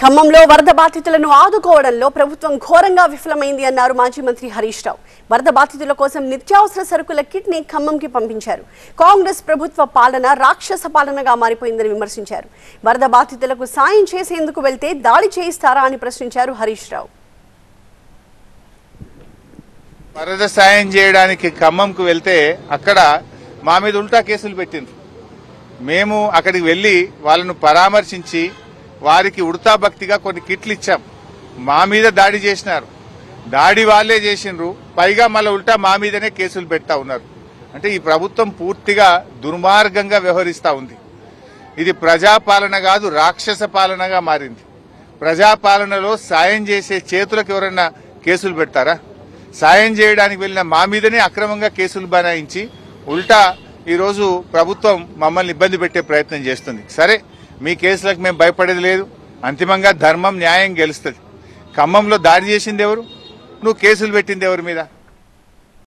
ఖమ్మంలో వరద బాధితులను ఆదుకోవడంలో ప్రభుత్వం ఘోరంగా విఫలమైంది అన్నారు మాజీ మంత్రి హరీష్ రావు. వరద బాధితుల కోసం నిత్యావసర సరుకుల కిట్ ని ఖమ్మంకి పంపించారు. కాంగ్రెస్ ప్రభుత్వ పాలన రాక్షస పాలనగా మారిపోయిందని విమర్శించారు. వరద బాధితులకు సాయం చేసేందుకు వెళ్తే దాడి చేయిస్తారా అని ప్రశ్నించారు హరీష్ రావు. వరద సాయం చేయడానికి ఖమ్మంకు వెళ్తే అక్కడ మా మీద ఉల్టా కేసులు పెట్టిండ్రు. మేము అక్కడికి వెళ్లి వాళ్ళను పరామర్శించి వారికి ఉడతా భక్తిగా కొన్ని కిట్లు ఇచ్చాం. మా మీద దాడి చేసినారు. దాడి వాళ్లే చేసిండ్రు. పైగా మళ్ళీ ఉల్టా మా మీదనే కేసులు పెడతా ఉన్నారు. అంటే ఈ ప్రభుత్వం పూర్తిగా దుర్మార్గంగా వ్యవహరిస్తా ఉంది. ఇది ప్రజాపాలన కాదు, రాక్షస పాలనగా మారింది. ప్రజాపాలనలో సాయం చేసే చేతులకు ఎవరైనా కేసులు పెడతారా? సాయం చేయడానికి వెళ్ళిన మా మీదనే అక్రమంగా కేసులు బనాయించి ఉల్టా ఈరోజు ప్రభుత్వం మమ్మల్ని ఇబ్బంది పెట్టే ప్రయత్నం చేస్తుంది. సరే, మీ కేసులకు మేము భయపడేది లేదు. అంతిమంగా ధర్మం న్యాయం గెలుస్తుంది. ఖమ్మంలో దాడి చేసింది ఎవరు? నువ్వు కేసులు పెట్టింది ఎవరి మీద?